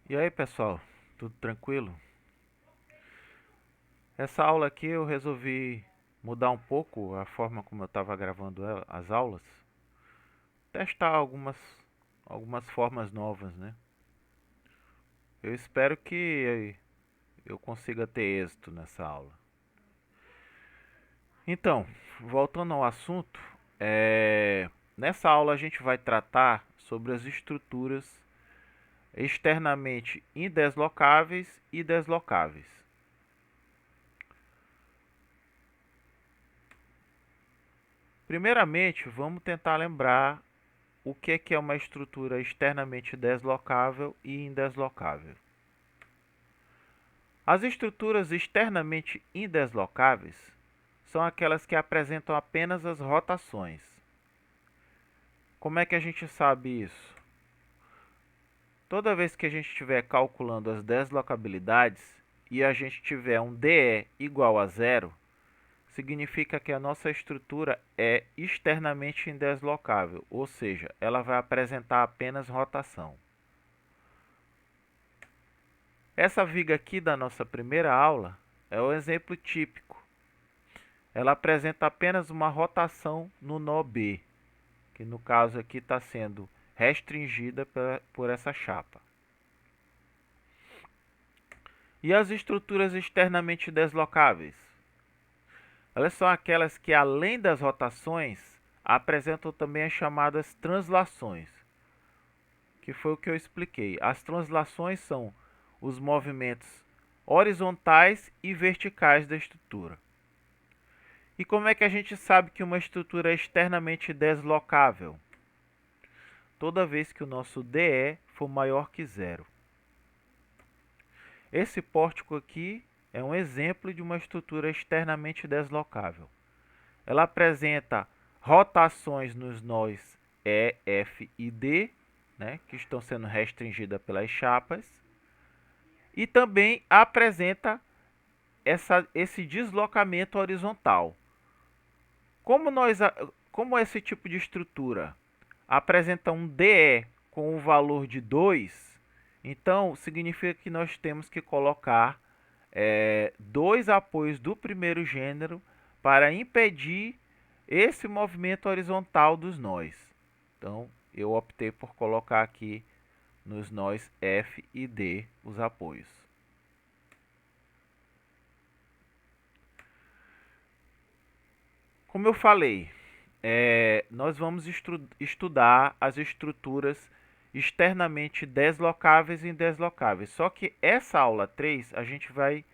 E aí, pessoal, tudo tranquilo? Essa aula aqui eu resolvi mudar um pouco a forma como eu estava gravando as aulas, testar algumas formas novas, né? Eu espero que eu consiga ter êxito nessa aula. Então, voltando ao assunto, nessa aula a gente vai tratar sobre as estruturas externamente indeslocáveis e deslocáveis. Primeiramente, vamos tentar lembrar o que é uma estrutura externamente deslocável e indeslocável. As estruturas externamente indeslocáveis são aquelas que apresentam apenas as rotações. Como é que a gente sabe isso? Toda vez que a gente estiver calculando as deslocabilidades e a gente tiver um DE igual a zero, significa que a nossa estrutura é externamente indeslocável, ou seja, ela vai apresentar apenas rotação. Essa viga aqui da nossa primeira aula é o exemplo típico. Ela apresenta apenas uma rotação no nó B, que no caso aqui está sendo restringida por essa chapa. E as estruturas externamente deslocáveis? Elas são aquelas que, além das rotações, apresentam também as chamadas translações, que foi o que eu expliquei. As translações são os movimentos horizontais e verticais da estrutura. E como é que a gente sabe que uma estrutura é externamente deslocável? Toda vez que o nosso DE for maior que zero. Esse pórtico aqui é um exemplo de uma estrutura externamente deslocável. Ela apresenta rotações nos nós E, F e D, né, que estão sendo restringidas pelas chapas, e também apresenta esse deslocamento horizontal. Como esse tipo de estrutura apresenta um DE com o valor de 2, então significa que nós temos que colocar dois apoios do primeiro gênero para impedir esse movimento horizontal dos nós. Então eu optei por colocar aqui nos nós F e D os apoios. Como eu falei, nós vamos estudar as estruturas externamente deslocáveis e indeslocáveis. Só que essa aula 3 a gente vai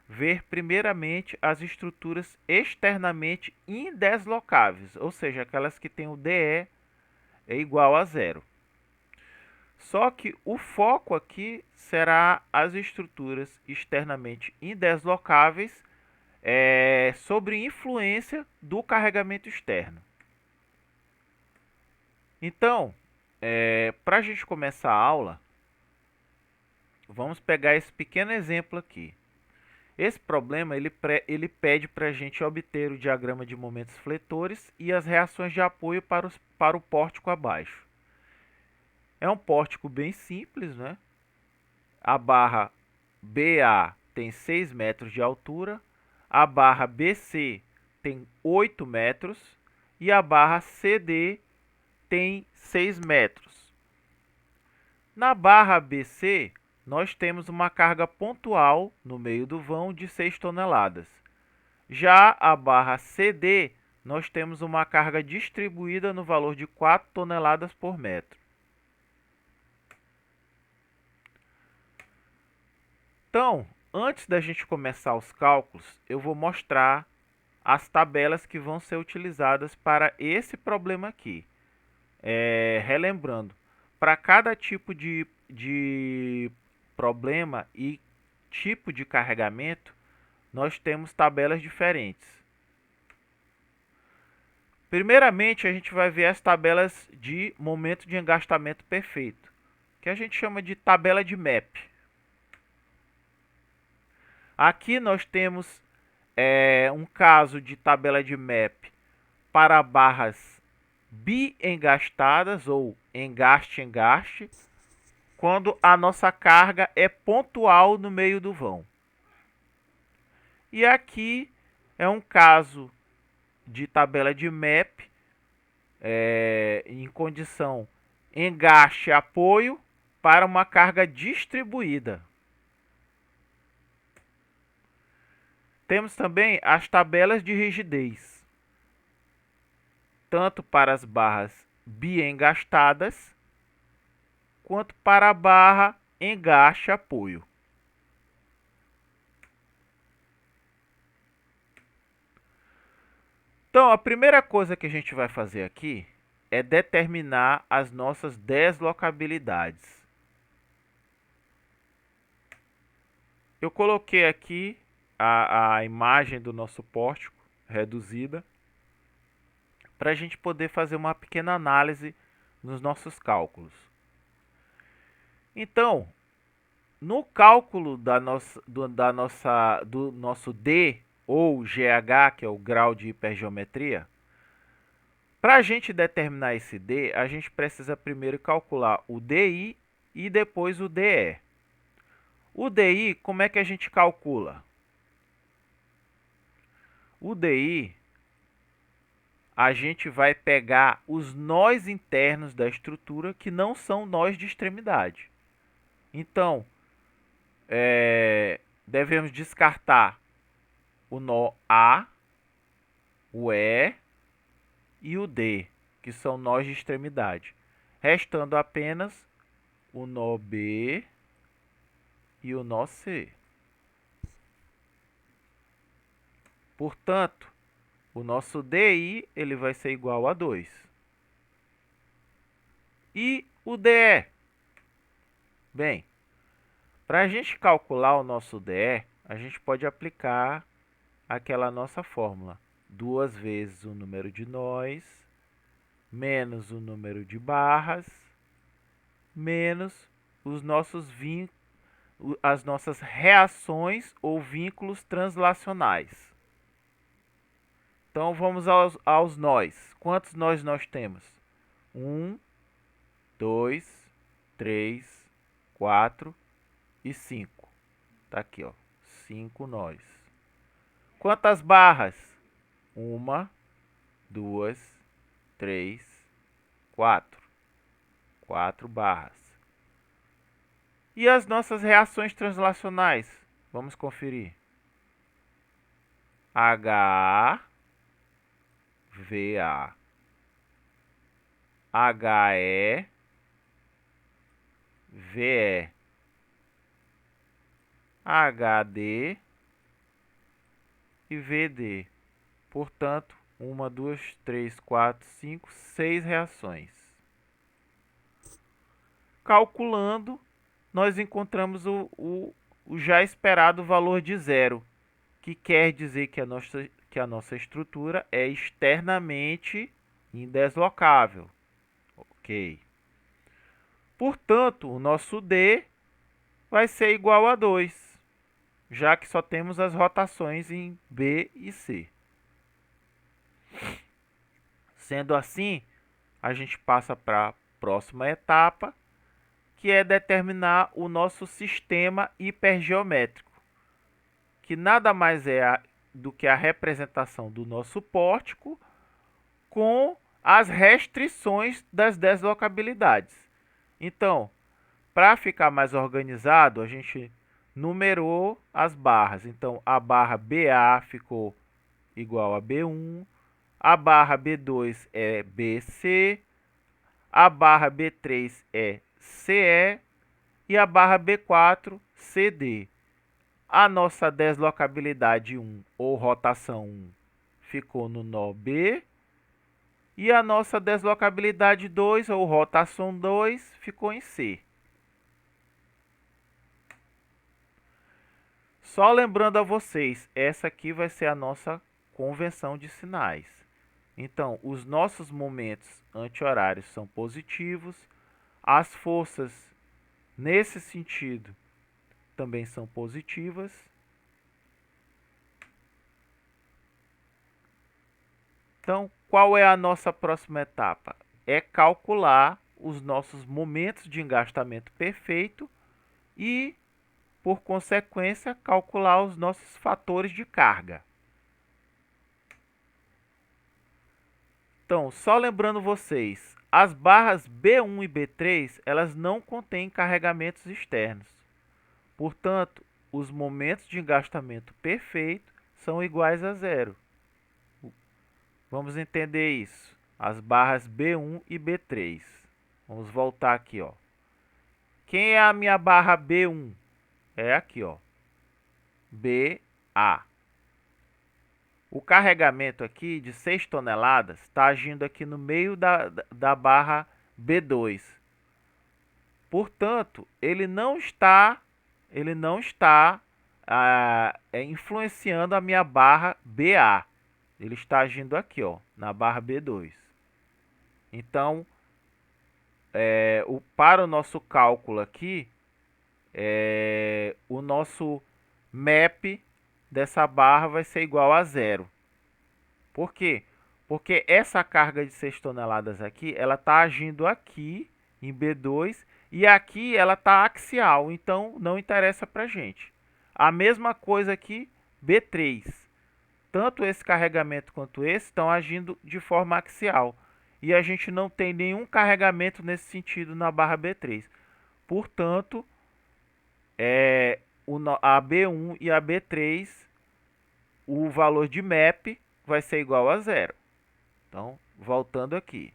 ver primeiramente as estruturas externamente indeslocáveis, ou seja, aquelas que têm o DE é igual a zero. Só que o foco aqui será as estruturas externamente indeslocáveis sobre influência do carregamento externo. Então, para a gente começar a aula, vamos pegar esse pequeno exemplo aqui. Esse problema ele pede para a gente obter o diagrama de momentos fletores e as reações de apoio para o pórtico abaixo. É um pórtico bem simples, né? A barra BA tem 6 metros de altura, a barra BC tem 8 metros e a barra CD tem 6 metros. Na barra BC, nós temos uma carga pontual no meio do vão de 6 toneladas. Já a barra CD, nós temos uma carga distribuída no valor de 4 toneladas por metro. Então, antes da gente começar os cálculos, eu vou mostrar as tabelas que vão ser utilizadas para esse problema aqui. Relembrando, para cada tipo de problema e tipo de carregamento, nós temos tabelas diferentes. Primeiramente, a gente vai ver as tabelas de momento de engastamento perfeito, que a gente chama de tabela de MAP. Aqui nós temos um caso de tabela de MAP para barras biengastadas ou engaste-engaste. quando a nossa carga é pontual no meio do vão. E aqui é um caso de tabela de MAP em condição engaste apoio para uma carga distribuída. Temos também as tabelas de rigidez, tanto para as barras biengastadas quanto para a barra engaste apoio. Então, a primeira coisa que a gente vai fazer aqui é determinar as nossas deslocabilidades. Eu coloquei aqui a imagem do nosso pórtico reduzida para a gente poder fazer uma pequena análise nos nossos cálculos. Então, no cálculo do nosso D ou GH, que é o grau de hipergeometria, para a gente determinar esse D, a gente precisa primeiro calcular o DI e depois o DE. O DI, como é que a gente calcula? O DI, a gente vai pegar os nós internos da estrutura que não são nós de extremidade. Então, devemos descartar o nó A, o E e o D, que são nós de extremidade, restando apenas o nó B e o nó C. Portanto, o nosso DI ele vai ser igual a 2. E o DE? Bem, para a gente calcular o nosso DE, a gente pode aplicar aquela nossa fórmula. 2 vezes o número de nós, menos o número de barras, menos os nossos as nossas reações ou vínculos translacionais. Então, vamos aos nós. Quantos nós temos? 1, 2, 3, 4 e 5. Tá aqui, ó, 5 nós. Quantas barras? 1, 2, 3, 4. 4 barras. E as nossas reações translacionais? Vamos conferir. HA, VA, HE, VE, HD e VD. Portanto, 1, 2, 3, 4, 5, 6 reações. Calculando, nós encontramos o já esperado valor de zero, que quer dizer que a nossa estrutura é externamente indeslocável. Ok. Portanto, o nosso D vai ser igual a 2, já que só temos as rotações em B e C. Sendo assim, a gente passa para a próxima etapa, que é determinar o nosso sistema hipergeométrico, que nada mais é do que a representação do nosso pórtico com as restrições das deslocabilidades. Então, para ficar mais organizado, a gente numerou as barras. Então, a barra BA ficou igual a B1, a barra B2 é BC, a barra B3 é CE e a barra B4 CD. A nossa deslocabilidade 1 ou rotação 1 ficou no nó B e a nossa deslocabilidade 2 ou rotação 2 ficou em C. Só lembrando a vocês, essa aqui vai ser a nossa convenção de sinais. Então, os nossos momentos anti-horários são positivos, as forças nesse sentido também são positivas. Então, qual é a nossa próxima etapa? É calcular os nossos momentos de engastamento perfeito e, por consequência, calcular os nossos fatores de carga. Então, só lembrando vocês, as barras B1 e B3, elas não contêm carregamentos externos. Portanto, os momentos de engastamento perfeito são iguais a zero. Vamos entender isso. As barras B1 e B3. Vamos voltar aqui, ó. Quem é a minha barra B1? É aqui, ó. BA. O carregamento aqui de 6 toneladas está agindo aqui no meio da barra B2. Portanto, ele não está influenciando a minha barra BA. Ele está agindo aqui, ó, na barra B2. Então, para o nosso cálculo aqui, o nosso map dessa barra vai ser igual a zero. Por quê? Porque essa carga de 6 toneladas aqui, ela está agindo aqui em B2 e aqui ela está axial, então não interessa para a gente. A mesma coisa aqui, B3. Tanto esse carregamento quanto esse estão agindo de forma axial. E a gente não tem nenhum carregamento nesse sentido na barra B3. Portanto, a B1 e a B3, o valor de map vai ser igual a zero. Então, voltando aqui.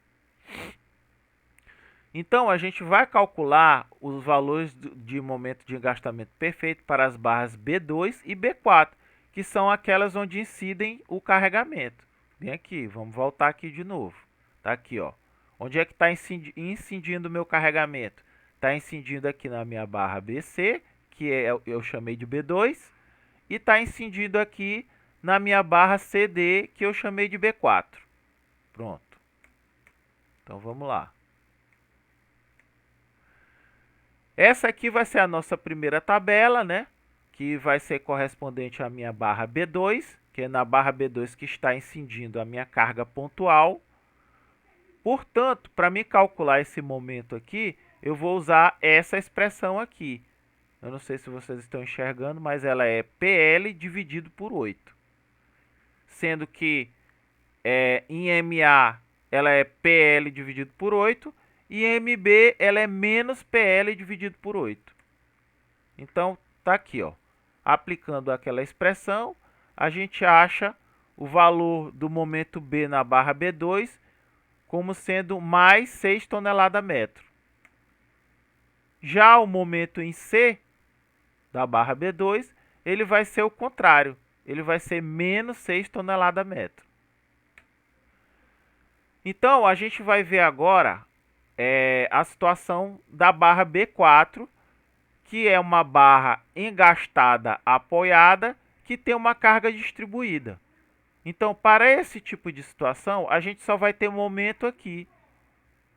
Então, a gente vai calcular os valores de momento de engastamento perfeito para as barras B2 e B4, que são aquelas onde incidem o carregamento. Vem aqui, vamos voltar aqui de novo. Tá aqui, ó. Onde é que está incidindo o meu carregamento? Está incidindo aqui na minha barra BC, que eu chamei de B2, e está incidindo aqui na minha barra CD, que eu chamei de B4. Pronto. Então, vamos lá. Essa aqui vai ser a nossa primeira tabela, né? Que vai ser correspondente à minha barra B2, que é na barra B2 que está incidindo a minha carga pontual. Portanto, para me calcular esse momento aqui, eu vou usar essa expressão aqui. Eu não sei se vocês estão enxergando, mas ela é PL dividido por 8. Sendo que em MA ela é PL dividido por 8 e em MB ela é menos PL dividido por 8. Então, tá aqui, ó. Aplicando aquela expressão, a gente acha o valor do momento B na barra B2 como sendo mais 6 toneladas-metro. Já o momento em C da barra B2, ele vai ser o contrário. Ele vai ser menos 6 toneladas-metro. Então, a gente vai ver agora a situação da barra B4, que é uma barra engastada apoiada, que tem uma carga distribuída. Então, para esse tipo de situação, a gente só vai ter um momento aqui,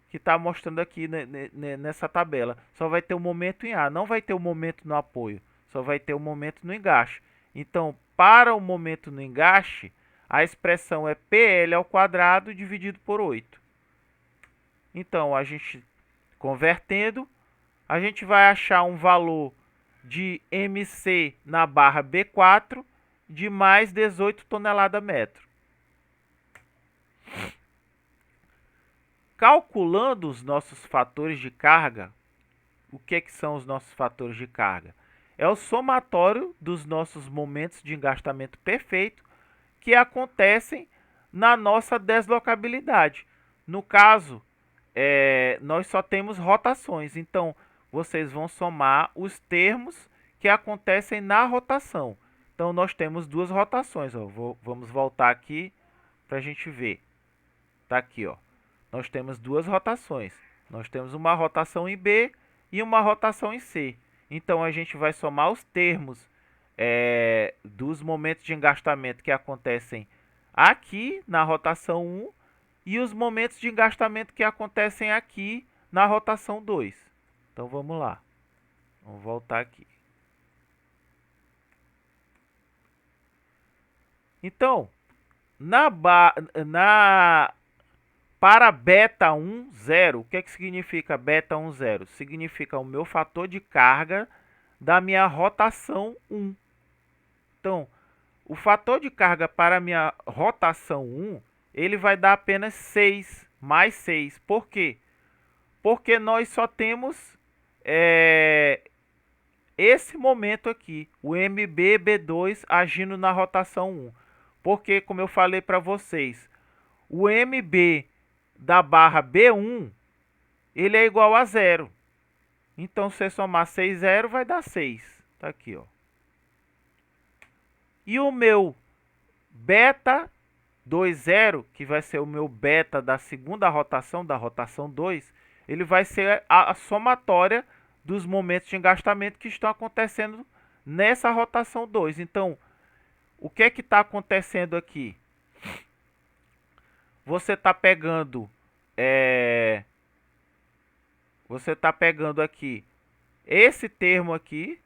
que está mostrando aqui nessa tabela. Só vai ter um momento em A, não vai ter um momento no apoio, só vai ter um momento no engaste. Então, para o momento no engaste, a expressão é PL ao quadrado dividido por 8. Então, a gente convertendo, a gente vai achar um valor de MC na barra B4 de mais 18 toneladas-metro. Calculando os nossos fatores de carga, o que são os nossos fatores de carga? É o somatório dos nossos momentos de engastamento perfeito que acontecem na nossa deslocabilidade. No caso, nós só temos rotações, então vocês vão somar os termos que acontecem na rotação. Então, nós temos duas rotações. Ó. Vamos voltar aqui para a gente ver. Tá aqui, ó. Nós temos duas rotações. Nós temos uma rotação em B e uma rotação em C. Então, a gente vai somar os termos dos momentos de engastamento que acontecem aqui na rotação 1 e os momentos de engastamento que acontecem aqui na rotação 2. Então, vamos lá. Vamos voltar aqui. Então, Para beta 1, 0, o que que significa beta 1, 0? Significa o meu fator de carga da minha rotação 1. Então, o fator de carga para a minha rotação 1, ele vai dar apenas 6, mais 6. Por quê? Porque nós só temos esse momento aqui, o MB-B2 agindo na rotação 1. Porque, como eu falei para vocês, o MB da barra B1, ele é igual a 0. Então, se você somar 6, 0, vai dar 6. Tá aqui, ó. E o meu beta 2, 0, que vai ser o meu beta da segunda rotação, da rotação 2, ele vai ser a somatória dos momentos de engastamento que estão acontecendo nessa rotação 2. Então, o que é que está acontecendo aqui? Você está pegando aqui esse termo aqui,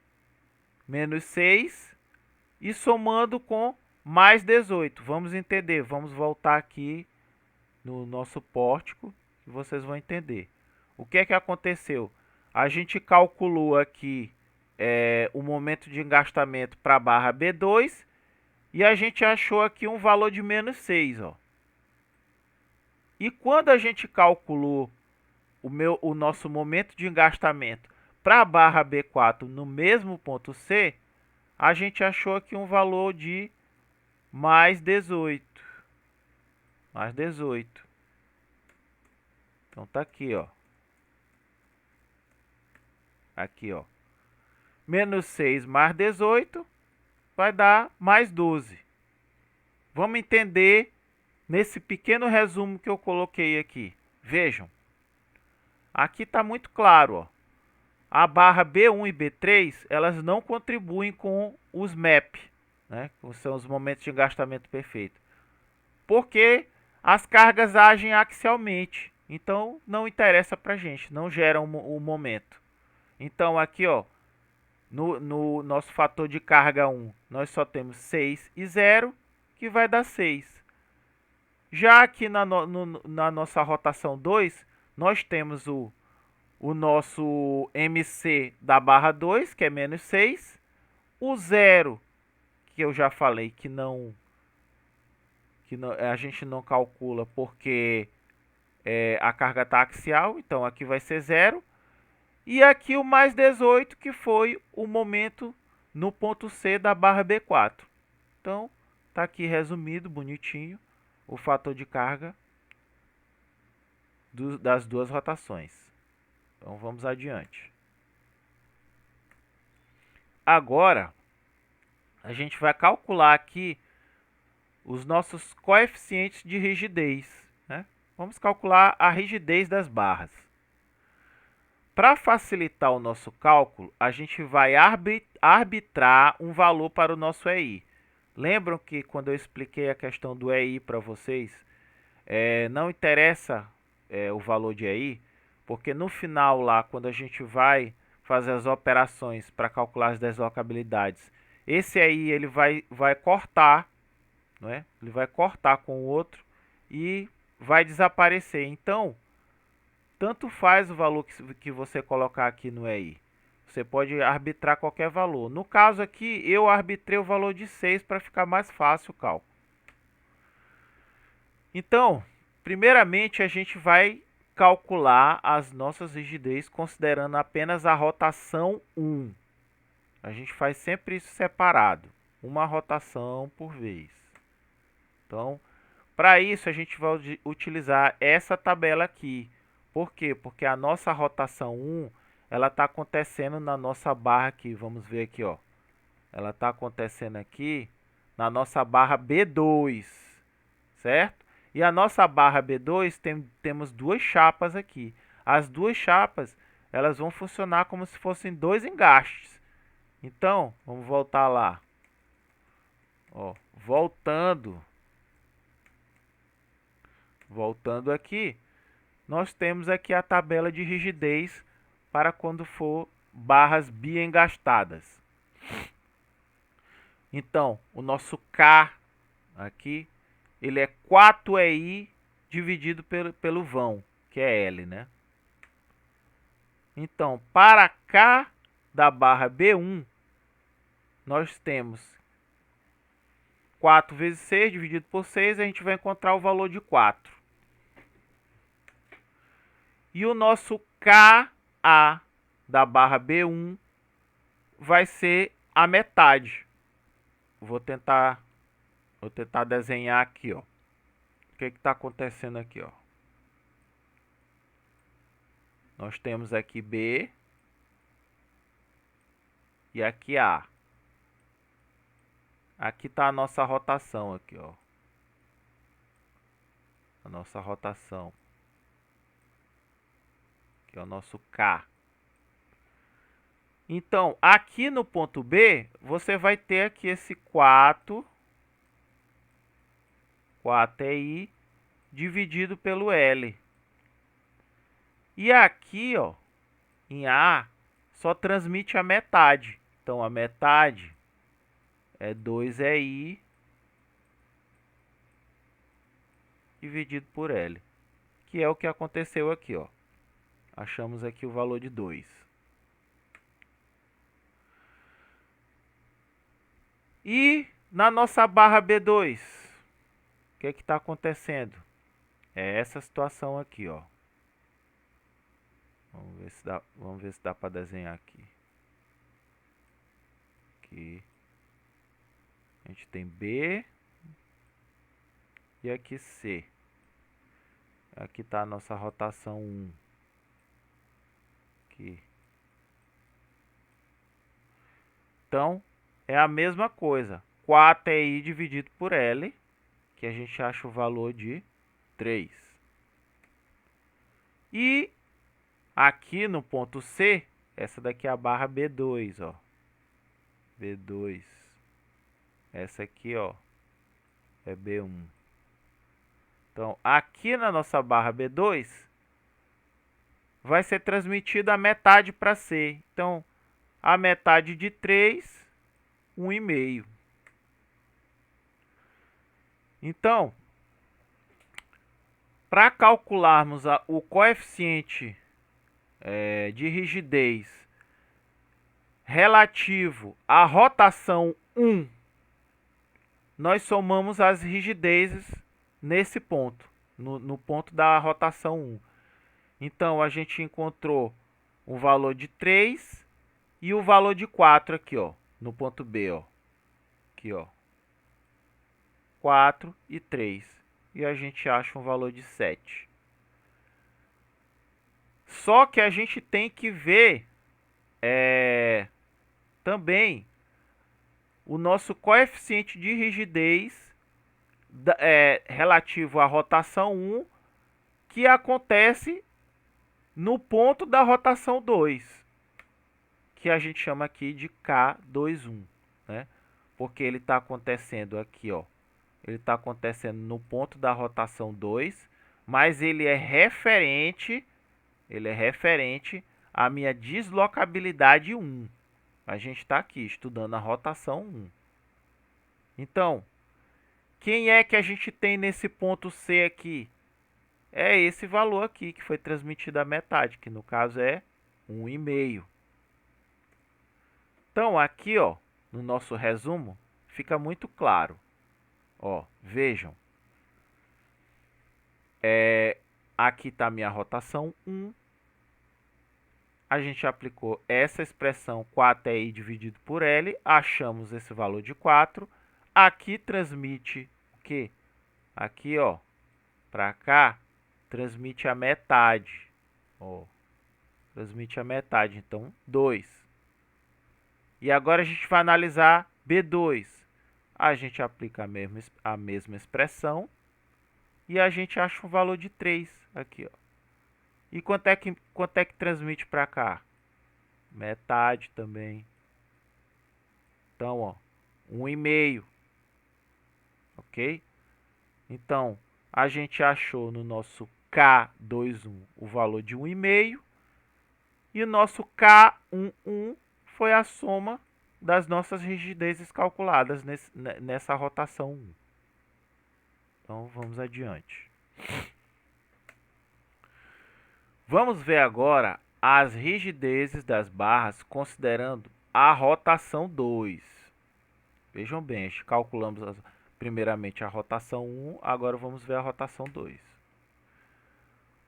menos 6, e somando com mais 18. Vamos entender, vamos voltar aqui no nosso pórtico e vocês vão entender. O que é que aconteceu? A gente calculou aqui o momento de engastamento para a barra B2 e a gente achou aqui um valor de menos 6. Ó. E quando a gente calculou o nosso momento de engastamento para a barra B4 no mesmo ponto C, a gente achou aqui um valor de mais 18. Mais 18. Então tá aqui, ó. Aqui, ó. Menos 6 mais 18 vai dar mais 12. Vamos entender nesse pequeno resumo que eu coloquei aqui. Vejam. Aqui está muito claro, ó. A barra B1 e B3, elas não contribuem com os MAP, né? Que são os momentos de engastamento perfeito. Porque as cargas agem axialmente. Então, não interessa para a gente, não gera o momento. Então, aqui, ó, no nosso fator de carga 1, nós só temos 6 e 0, que vai dar 6. Já aqui na nossa rotação 2, nós temos o nosso MC da barra 2, que é menos 6. O 0, que eu já falei que a gente não calcula porque a carga está axial, então aqui vai ser 0. E aqui o mais 18, que foi o momento no ponto C da barra B4. Então, está aqui resumido, bonitinho, o fator de carga das duas rotações. Então, vamos adiante. Agora, a gente vai calcular aqui os nossos coeficientes de rigidez, né? Vamos calcular a rigidez das barras. Para facilitar o nosso cálculo, a gente vai arbitrar um valor para o nosso EI. Lembram que quando eu expliquei a questão do EI para vocês, não interessa o valor de EI, porque no final lá, quando a gente vai fazer as operações para calcular as deslocabilidades, esse EI ele vai cortar, não é? Ele vai cortar com o outro e vai desaparecer. Então, tanto faz o valor que você colocar aqui no EI. Você pode arbitrar qualquer valor. No caso aqui, eu arbitrei o valor de 6 para ficar mais fácil o cálculo. Então, primeiramente a gente vai calcular as nossas rigidez considerando apenas a rotação 1. A gente faz sempre isso separado, uma rotação por vez. Então, para isso a gente vai utilizar essa tabela aqui. Por quê? Porque a nossa rotação 1, ela está acontecendo na nossa barra aqui. Vamos ver aqui, ó. Ela está acontecendo aqui na nossa barra B2, certo? E a nossa barra B2 temos duas chapas aqui. As duas chapas, elas vão funcionar como se fossem dois engastes. Então, vamos voltar lá. Ó, voltando aqui, nós temos aqui a tabela de rigidez para quando for barras biengastadas. Então, o nosso K aqui, ele é 4EI dividido pelo vão, que é L, né? Então, para K da barra B1, nós temos 4 vezes 6 dividido por 6, a gente vai encontrar o valor de 4. E o nosso KA da barra B1 vai ser a metade. Vou tentar desenhar aqui, ó. O que está acontecendo aqui, ó? Nós temos aqui B e aqui A. Aqui está a nossa rotação aqui, ó. A nossa rotação. Que é o nosso K. Então, aqui no ponto B, você vai ter aqui esse 4 é I, dividido pelo L. E aqui, ó, em A, só transmite a metade. Então, a metade é 2 é I, dividido por L. Que é o que aconteceu aqui, ó. Achamos aqui o valor de 2. E na nossa barra B2, o que está acontecendo? É essa situação aqui, ó. Vamos ver se dá para desenhar aqui. Aqui a gente tem B e aqui C. Aqui está a nossa rotação 1. Aqui. Então, é a mesma coisa. 4 é I dividido por L, que a gente acha o valor de 3. E aqui no ponto C, essa daqui é a barra B2, ó. B2. Essa aqui, ó, é B1. Então, aqui na nossa barra B2, vai ser transmitida a metade para C. Então, a metade de 3, 1,5. Então, para calcularmos o coeficiente de rigidez relativo à rotação 1, nós somamos as rigidezes nesse ponto, no ponto da rotação 1. Então, a gente encontrou o valor de 3 e o valor de 4 aqui, ó, no ponto B, ó. Aqui, ó. 4 e 3. E a gente acha um valor de 7. Só que a gente tem que ver também o nosso coeficiente de rigidez relativo à rotação 1, que acontece no ponto da rotação 2, que a gente chama aqui de K21, né? Porque ele está acontecendo aqui, ó. Ele está acontecendo no ponto da rotação 2, mas ele é referente à minha deslocabilidade 1. A gente está aqui estudando a rotação 1. Então, quem é que a gente tem nesse ponto C aqui? É esse valor aqui, que foi transmitido a metade, que no caso é 1,5. Então, aqui, ó, no nosso resumo, fica muito claro. Ó, vejam. Aqui está a minha rotação 1. A gente aplicou essa expressão 4 é I dividido por L. Achamos esse valor de 4. Aqui transmite o quê? Aqui, ó, para cá, transmite a metade. Ó, transmite a metade, então 2. E agora a gente vai analisar B2. A gente aplica a mesma expressão e a gente acha um valor de 3 aqui, ó. E quanto é que transmite para cá? Metade também. Então, ó, 1,5. Ok? Então, a gente achou no nosso K21 o valor de 1,5. E o nosso K11 foi a soma das nossas rigidezes calculadas nessa rotação 1. Então, vamos adiante. Vamos ver agora as rigidezes das barras considerando a rotação 2. Vejam bem, a gente calculamos primeiramente a rotação 1, agora vamos ver a rotação 2.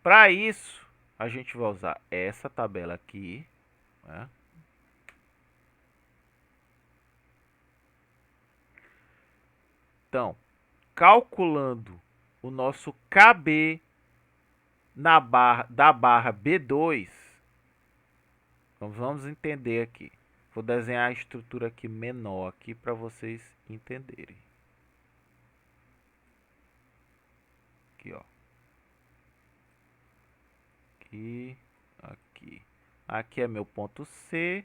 Para isso, a gente vai usar essa tabela aqui, né? Então, calculando o nosso KB da barra B2, vamos entender aqui. Vou desenhar a estrutura aqui menor aqui para vocês entenderem. Aqui, ó. Aqui. Aqui é meu ponto C.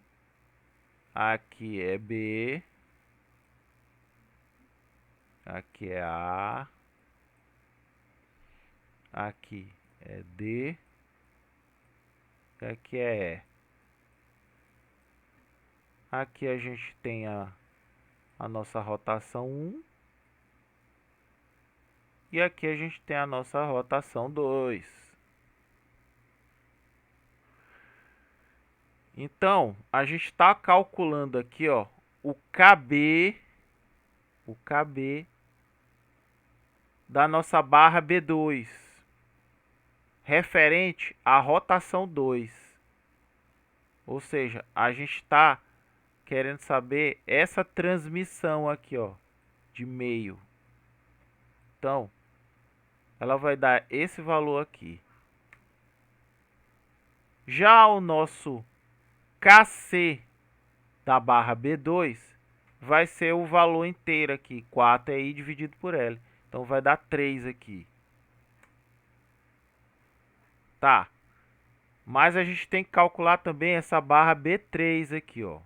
Aqui é B. Aqui é A. Aqui é D. E aqui é E. Aqui a gente tem a nossa rotação 1. E aqui a gente tem a nossa rotação 2. Então, a gente está calculando aqui, ó, o KB da nossa barra B2, referente à rotação 2. Ou seja, a gente está querendo saber essa transmissão aqui, ó, de meio. Então, ela vai dar esse valor aqui. Já o nosso KC da barra B2 vai ser o valor inteiro aqui, 4 aí dividido por L. Então vai dar 3 aqui. Tá. Mas a gente tem que calcular também essa barra B3 aqui, ó.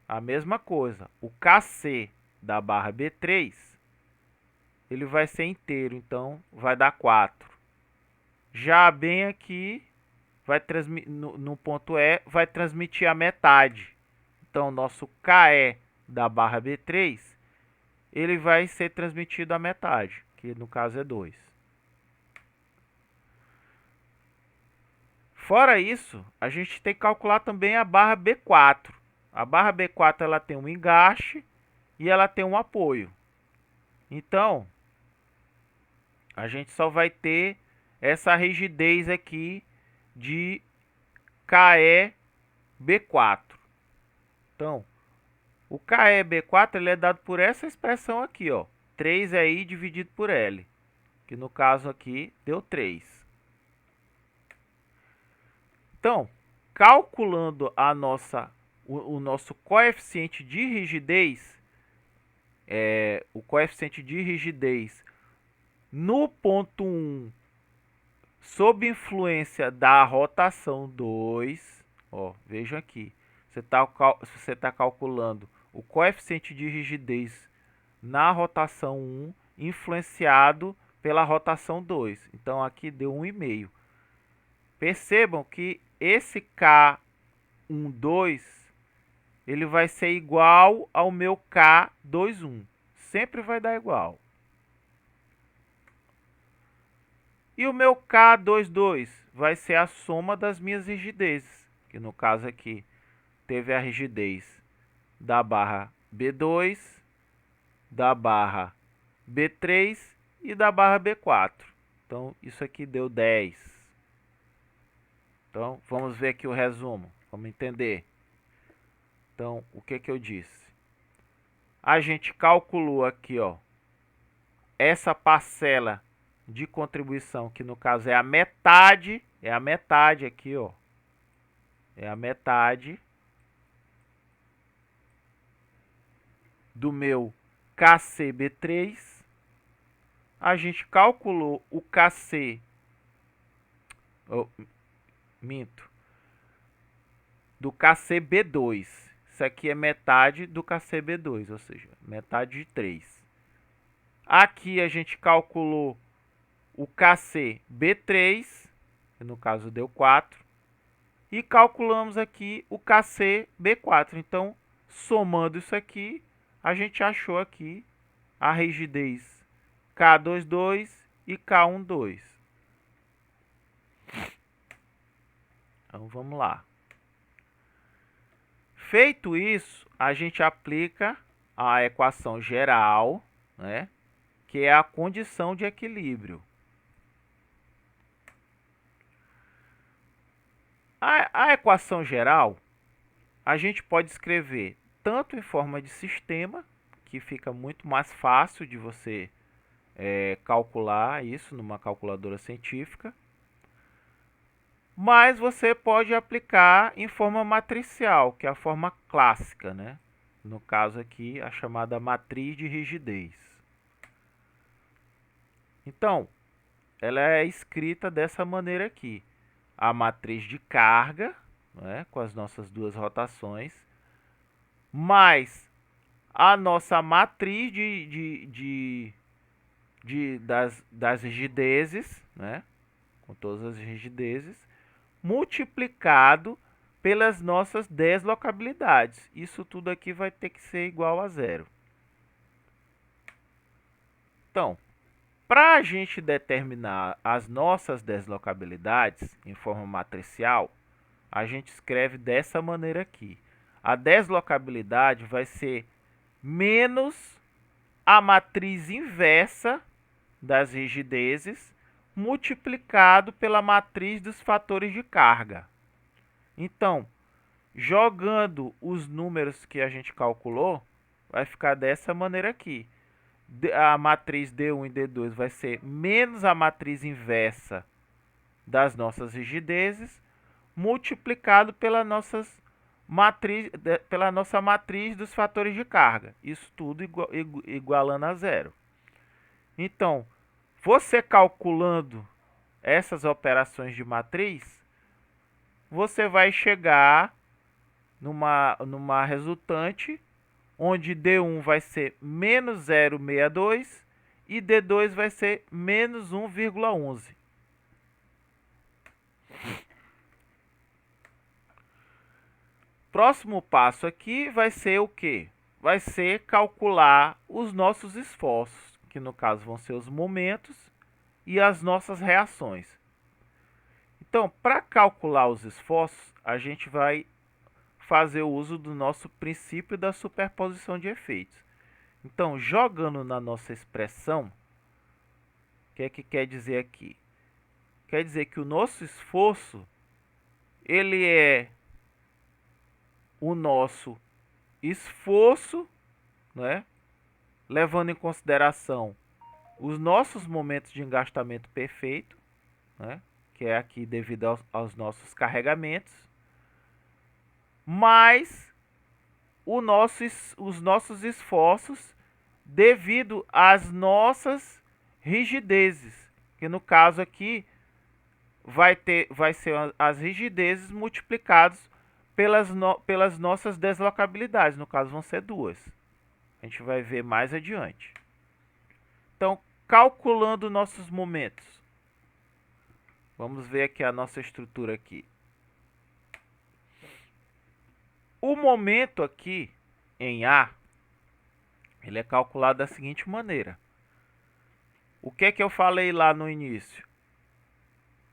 A mesma coisa. O KC da barra B3, ele vai ser inteiro, então vai dar 4. Já bem aqui, no ponto E, vai transmitir a metade. Então, nosso KE da barra B3, ele vai ser transmitido a metade, que no caso é 2. Fora isso, a gente tem que calcular também a barra B4. A barra B4 ela tem um engaste e ela tem um apoio. Então, a gente só vai ter essa rigidez aqui de KE B4. Então, o KE B4 ele é dado por essa expressão aqui, ó, 3 aí dividido por L, que no caso aqui deu 3. Então, calculando o nosso coeficiente de rigidez, no ponto 1, sob influência da rotação 2, ó, vejam aqui, você tá calculando o coeficiente de rigidez na rotação 1, influenciado pela rotação 2. Então, aqui deu 1,5. Percebam que esse K12, ele vai ser igual ao meu K21. Sempre vai dar igual. E o meu K22 vai ser a soma das minhas rigidezes. Que no caso aqui, teve a rigidez da barra B2, da barra B3 e da barra B4. Então, isso aqui deu 10. Então, vamos ver aqui o resumo. Vamos entender. Então, o que eu disse? A gente calculou aqui, ó, essa parcela de contribuição, que no caso é a metade aqui, ó. É a metade do meu KCB3. A gente calculou o KC, do KCB2. Isso aqui é metade do KCB2, ou seja, metade de 3. Aqui a gente calculou o KCB3, que no caso deu 4. E calculamos aqui o KCB4. Então, somando isso aqui, a gente achou aqui a rigidez K22 e K12. Então vamos lá. Feito isso, a gente aplica a equação geral, né, que é a condição de equilíbrio. A equação geral, a gente pode escrever tanto em forma de sistema, que fica muito mais fácil de você calcular isso numa calculadora científica, mas você pode aplicar em forma matricial, que é a forma clássica, né? No caso aqui, a chamada matriz de rigidez. Então, ela é escrita dessa maneira aqui. A matriz de carga, né, com as nossas duas rotações, mais a nossa matriz das rigidezes, né, com todas as rigidezes, multiplicado pelas nossas deslocabilidades. Isso tudo aqui vai ter que ser igual a zero. Então, para a gente determinar as nossas deslocabilidades em forma matricial, a gente escreve dessa maneira aqui. A deslocabilidade vai ser menos a matriz inversa das rigidezes multiplicado pela matriz dos fatores de carga. Então, jogando os números que a gente calculou, vai ficar dessa maneira aqui. A matriz D1 e D2 vai ser menos a matriz inversa das nossas rigidezes, multiplicado pela nossa matriz dos fatores de carga. Isso tudo igualando a zero. Então, você calculando essas operações de matriz, você vai chegar numa resultante onde D1 vai ser menos 0,62 e D2 vai ser menos 1,11. Próximo passo aqui vai ser o quê? Vai ser calcular os nossos esforços, que no caso vão ser os momentos e as nossas reações. Então, para calcular os esforços, a gente vai fazer o uso do nosso princípio da superposição de efeitos. Então, jogando na nossa expressão, o que é que quer dizer aqui? Quer dizer que o nosso esforço, ele é o nosso esforço, né, levando em consideração os nossos momentos de engastamento perfeito, né, que é aqui devido aos nossos carregamentos, mais os nossos esforços devido às nossas rigidezes, que no caso aqui vai ser as rigidezes multiplicadas pelas nossas deslocabilidades, no caso vão ser duas. A gente vai ver mais adiante. Então, calculando nossos momentos, vamos ver aqui a nossa estrutura aqui. O momento aqui em A, ele é calculado da seguinte maneira. O que é que eu falei lá no início?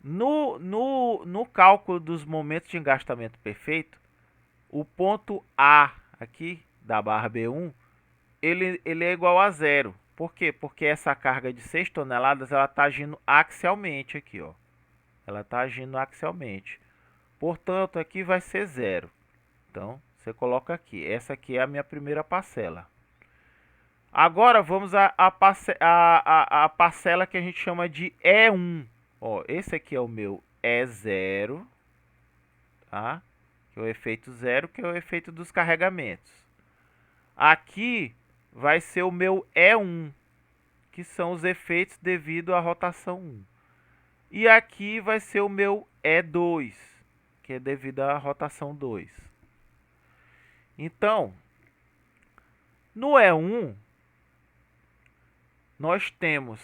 No cálculo dos momentos de engastamento perfeito, o ponto A aqui da barra B1, ele é igual a zero. Por quê? Porque essa carga de 6 toneladas ela está agindo axialmente aqui, ó. Ela está agindo axialmente. Portanto, aqui vai ser zero. Então, você coloca aqui. Essa aqui é a minha primeira parcela. Agora, vamos à parcela que a gente chama de E1. Ó, esse aqui é o meu E0, tá? Que é o efeito zero, que é o efeito dos carregamentos. Aqui vai ser o meu E1, que são os efeitos devido à rotação 1. E aqui vai ser o meu E2, que é devido à rotação 2. Então, no E1, nós temos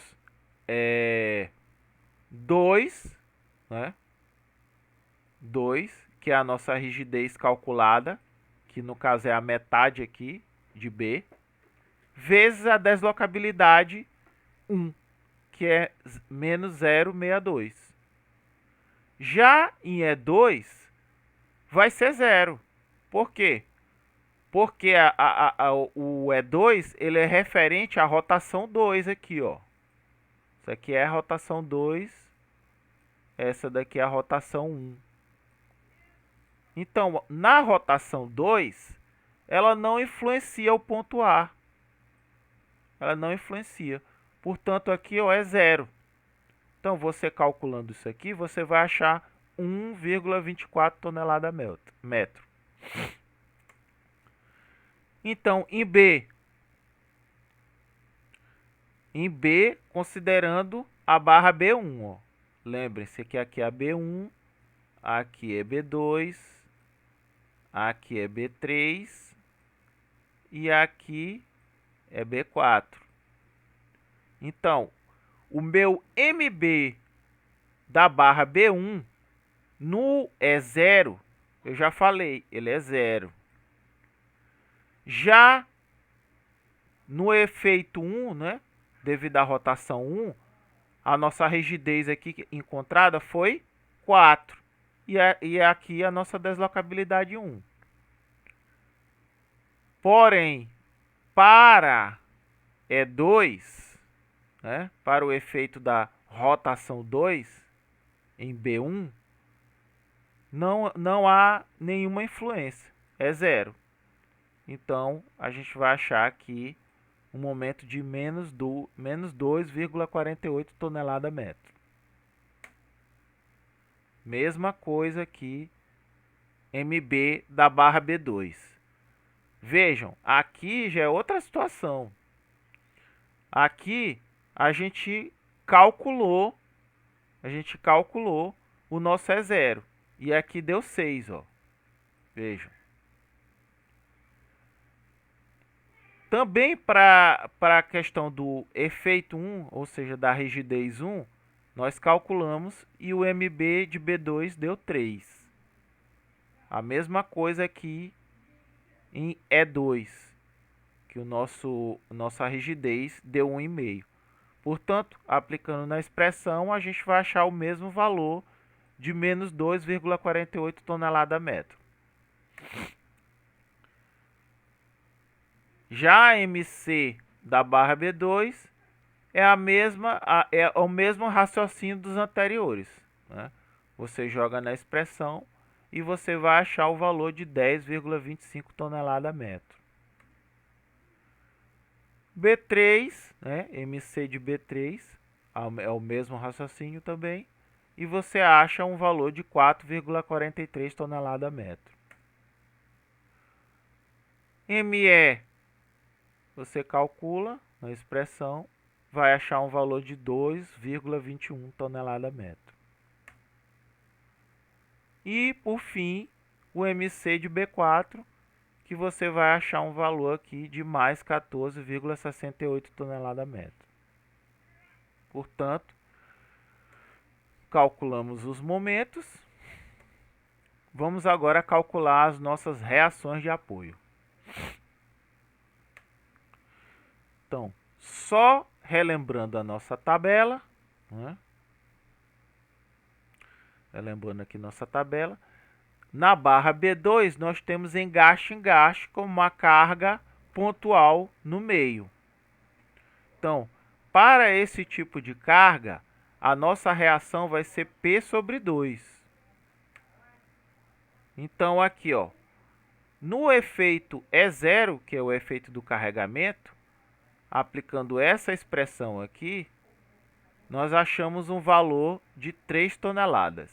2, né? 2, que é a nossa rigidez calculada, que no caso é a metade aqui de B, vezes a deslocabilidade 1, que é menos 0,62. Já em E2, vai ser zero. Por quê? Porque o E2 ele é referente à rotação 2 aqui, ó. Isso aqui é a rotação 2, essa daqui é a rotação 1. Então, na rotação 2, ela não influencia o ponto A. Ela não influencia. Portanto, aqui ó, é zero. Então, você calculando isso aqui, você vai achar 1,24 tonelada metro. Então, em B, considerando a barra B1, ó. Lembre-se que aqui é a B1, aqui é B2, aqui é B3 e aqui é B4. Então, o meu MB da barra B1 no é zero, eu já falei, ele é zero. Já no efeito 1, né, devido à rotação 1, a nossa rigidez aqui encontrada foi 4. E aqui a nossa deslocabilidade 1. Porém, para E2, né, para o efeito da rotação 2, em B1, não há nenhuma influência, é zero. Então, a gente vai achar aqui um momento de menos 2,48 tonelada metro. Mesma coisa aqui, MB da barra B2. Vejam, aqui já é outra situação. Aqui a gente calculou o nosso é zero. E aqui deu 6, ó. Vejam. Também para a questão do efeito 1, ou seja, da rigidez 1, nós calculamos e o MB de B2 deu 3. A mesma coisa aqui em E2, que nossa rigidez deu 1,5. Portanto, aplicando na expressão, a gente vai achar o mesmo valor de menos 2,48 tonelada metro. Já a MC da barra B2 é o mesmo raciocínio dos anteriores, né? Você joga na expressão e você vai achar o valor de 10,25 tonelada metro. B3, né? MC de B3 é o mesmo raciocínio também, e você acha um valor de 4,43 tonelada metro. ME, você calcula na expressão, vai achar um valor de 2,21 tonelada metro. E, por fim, o MC de B4, que você vai achar um valor aqui de mais 14,68 tonelada metro. Portanto, calculamos os momentos. Vamos agora calcular as nossas reações de apoio. Então, só relembrando a nossa tabela, né? Relembrando aqui nossa tabela, na barra B2 nós temos engaste como uma carga pontual no meio. Então, para esse tipo de carga, a nossa reação vai ser P sobre 2. Então, aqui, ó, no efeito E0, que é o efeito do carregamento, aplicando essa expressão aqui, nós achamos um valor de 3 toneladas.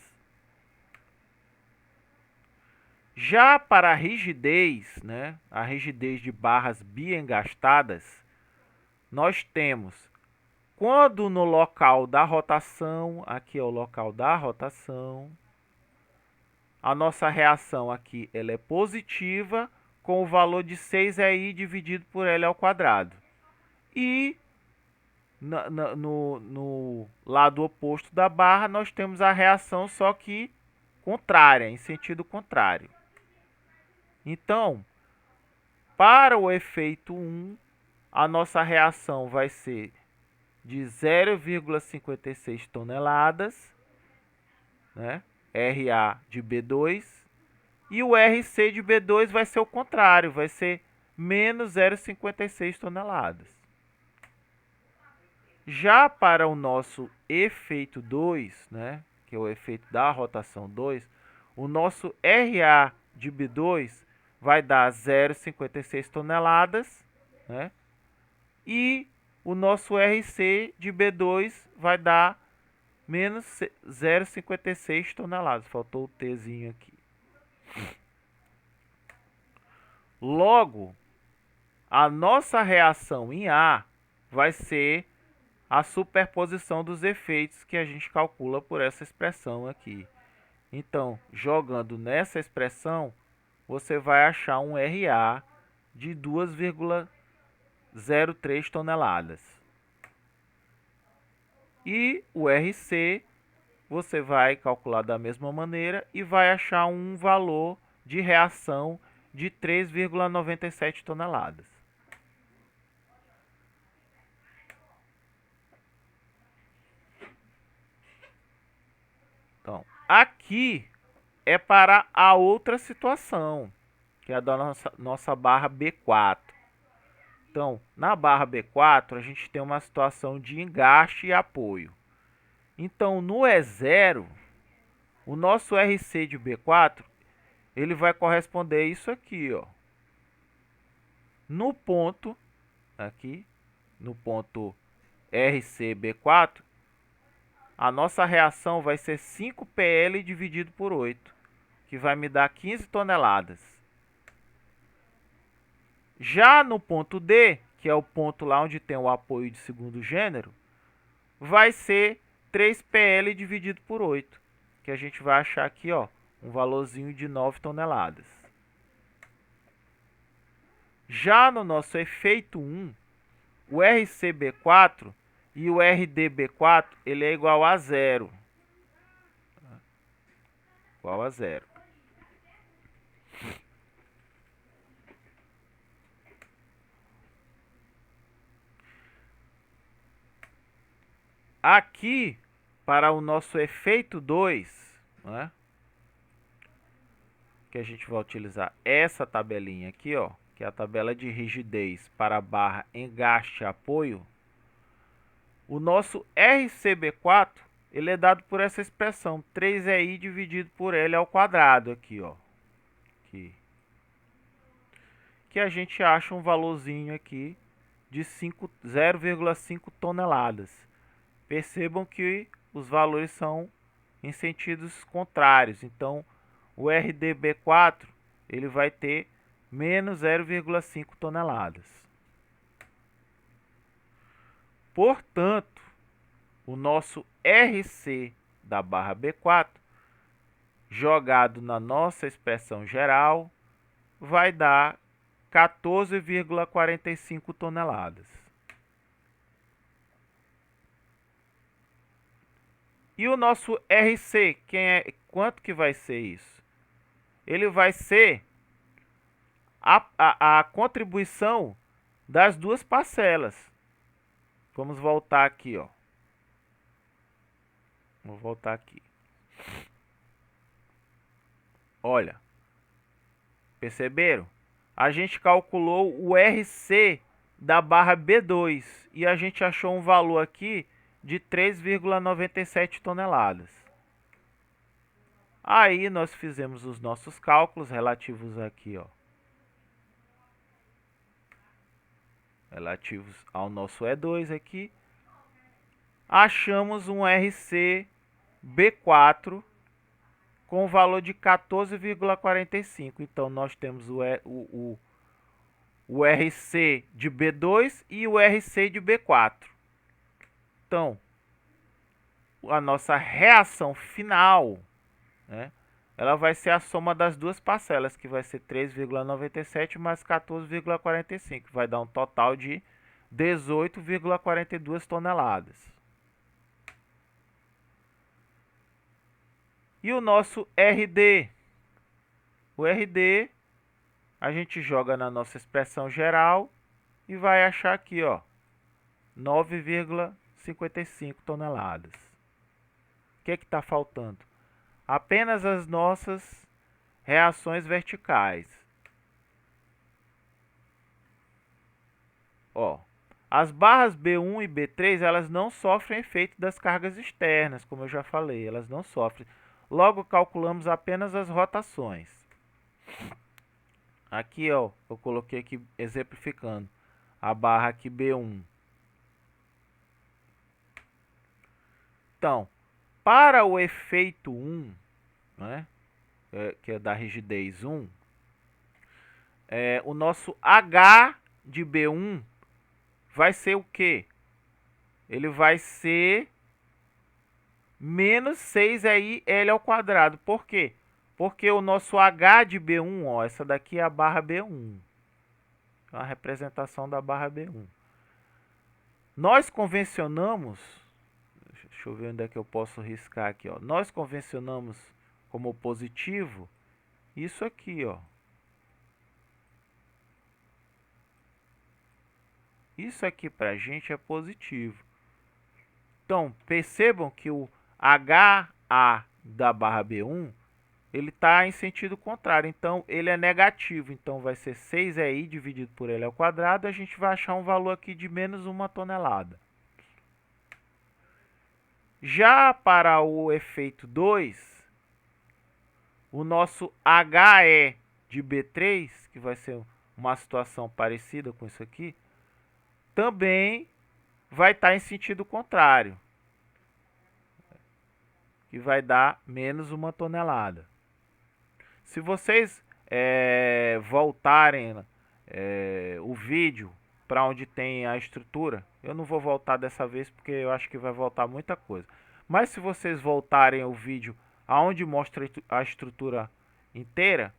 Já para a rigidez, né, a rigidez de barras biengastadas, nós temos, quando no local da rotação, aqui é o local da rotação, a nossa reação aqui ela é positiva, com o valor de 6EI dividido por L ao quadrado. E no lado oposto da barra, nós temos a reação só que contrária, em sentido contrário. Então, para o efeito 1, a nossa reação vai ser de 0,56 toneladas, né? RA de B2, E o RC de B2 vai ser o contrário, vai ser menos 0,56 toneladas. Já para o nosso efeito 2, né, que é o efeito da rotação 2, o nosso RA de B2 vai dar 0,56 toneladas, né, e o nosso RC de B2 vai dar menos 0,56 toneladas. Faltou o Tzinho aqui. Logo, a nossa reação em A vai ser a superposição dos efeitos que a gente calcula por essa expressão aqui. Então, jogando nessa expressão, você vai achar um RA de 2,03 toneladas. E o RC você vai calcular da mesma maneira e vai achar um valor de reação de 3,97 toneladas. Então, aqui é para a outra situação, que é a da nossa barra B4. Então, na barra B4, a gente tem uma situação de engaste e apoio. Então, no E0, o nosso RC de B4, ele vai corresponder a isso aqui, ó. No ponto, aqui, no ponto RCB4, a nossa reação vai ser 5PL dividido por 8, que vai me dar 15 toneladas. Já no ponto D, que é o ponto lá onde tem o apoio de segundo gênero, vai ser 3PL dividido por 8, que a gente vai achar aqui, ó, um valorzinho de 9 toneladas. Já no nosso efeito 1, o RCB4 e o RDB4, ele é igual a 0. Igual a 0. Aqui, para o nosso efeito 2, né, que a gente vai utilizar essa tabelinha aqui, ó, que é a tabela de rigidez para a barra engaste apoio, o nosso RCB4, ele é dado por essa expressão, 3EI dividido por L ao quadrado, aqui, ó. Aqui. Que a gente acha um valorzinho aqui de 0,5 toneladas. Percebam que os valores são em sentidos contrários. Então, o RDB4 ele vai ter menos 0,5 toneladas. Portanto, o nosso RC da barra B4, jogado na nossa expressão geral, vai dar 14,45 toneladas. E o nosso RC, quanto que vai ser isso? Ele vai ser a contribuição das duas parcelas. Vamos voltar aqui, ó. Vou voltar aqui. Olha, perceberam? A gente calculou o RC da barra B2 e a gente achou um valor aqui de 3,97 toneladas. Aí nós fizemos os nossos cálculos relativos aqui, ó, relativos ao nosso E2 aqui. Achamos um RC B4 com o valor de 14,45. Então nós temos o RC de B2 e o RC de B4. Então, a nossa reação final, né, ela vai ser a soma das duas parcelas, que vai ser 3,97 mais 14,45, vai dar um total de 18,42 toneladas. E o nosso RD? O RD a gente joga na nossa expressão geral e vai achar aqui, ó, 9,55 toneladas. O que está faltando? Apenas as nossas reações verticais. Ó, as barras B1 e B3, elas não sofrem efeito das cargas externas, como eu já falei, elas não sofrem. Logo, calculamos apenas as rotações. Aqui, ó, eu coloquei aqui exemplificando a barra aqui B1. Então, para o efeito 1, né, que é da rigidez 1, o nosso H de B1 vai ser o quê? Ele vai ser menos 6L ao quadrado. Por quê? Porque o nosso H de B1, ó, essa daqui é a barra B1. A representação da barra B1. Nós convencionamos, deixa eu ver onde é que eu posso riscar aqui, ó. Nós convencionamos como positivo isso aqui, ó. Isso aqui pra gente é positivo. Então, percebam que o HA da barra B1, ele está em sentido contrário. Então, ele é negativo. Então, vai ser 6i dividido por L ao quadrado. A gente vai achar um valor aqui de menos 1 tonelada. Já para o efeito 2, o nosso HE de B3, que vai ser uma situação parecida com isso aqui, também vai estar em sentido contrário, que vai dar menos 1 tonelada. Se vocês voltarem o vídeo para onde tem a estrutura, eu não vou voltar dessa vez porque eu acho que vai voltar muita coisa. Mas se vocês voltarem o vídeo aonde mostra a estrutura inteira,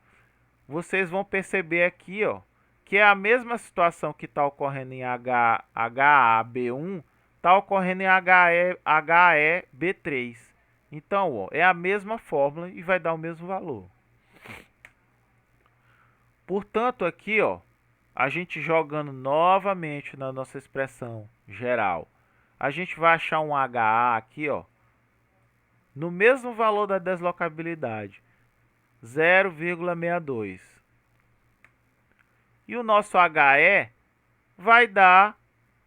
vocês vão perceber aqui, ó, que é a mesma situação que está ocorrendo em HAB1, está ocorrendo em HEB3. Então, ó, é a mesma fórmula e vai dar o mesmo valor. Portanto, aqui, ó, a gente jogando novamente na nossa expressão geral, a gente vai achar um HA aqui, ó, no mesmo valor da deslocabilidade, 0,62. E o nosso HE vai dar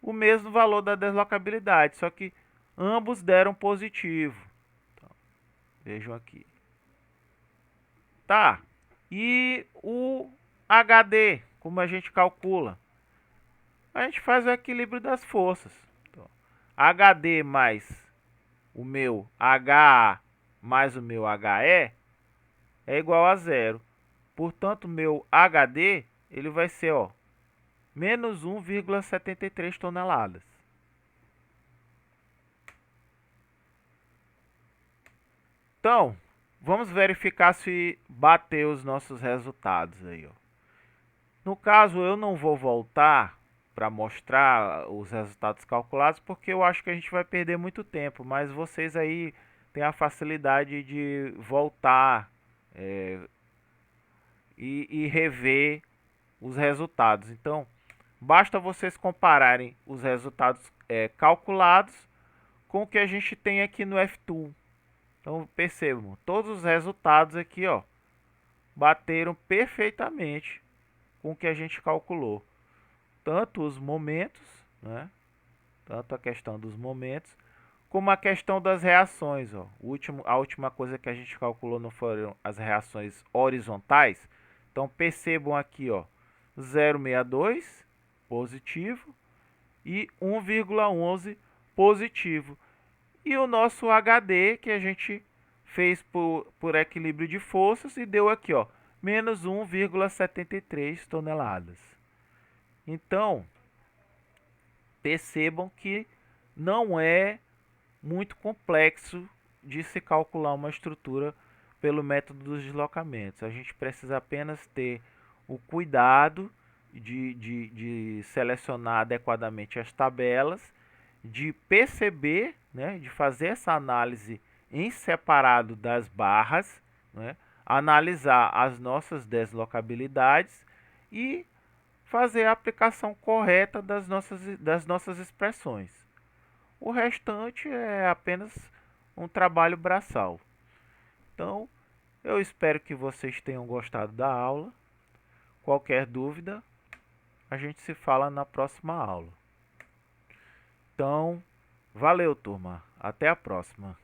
o mesmo valor da deslocabilidade, só que ambos deram positivo. Então, vejam aqui. Tá. E o HD, como a gente calcula? A gente faz o equilíbrio das forças. Então, HD mais o meu HA mais o meu HE é igual a zero. Portanto, meu HD ele vai ser, ó, menos 1,73 toneladas. Então, vamos verificar se bateu os nossos resultados aí, ó. No caso, eu não vou voltar para mostrar os resultados calculados, porque eu acho que a gente vai perder muito tempo, mas vocês aí têm a facilidade de voltar e rever os resultados. Então, basta vocês compararem os resultados calculados com o que a gente tem aqui no F-Tool. Então, percebam, todos os resultados aqui, ó, bateram perfeitamente com o que a gente calculou. Tanto os momentos, né? Tanto a questão dos momentos, como a questão das reações, ó. A última coisa que a gente calculou não foram as reações horizontais. Então, percebam aqui, ó, 0,62 positivo e 1,11 positivo. E o nosso HD, que a gente fez por equilíbrio de forças e deu aqui, ó, menos 1,73 toneladas. Então, percebam que não é muito complexo de se calcular uma estrutura pelo método dos deslocamentos. A gente precisa apenas ter o cuidado de selecionar adequadamente as tabelas, de perceber, né, de fazer essa análise em separado das barras, né, analisar as nossas deslocabilidades e fazer a aplicação correta das nossas expressões. O restante é apenas um trabalho braçal. Então, Eu espero que vocês tenham gostado da aula. Qualquer dúvida, a gente se fala na próxima aula. Então, valeu, turma. Até a próxima.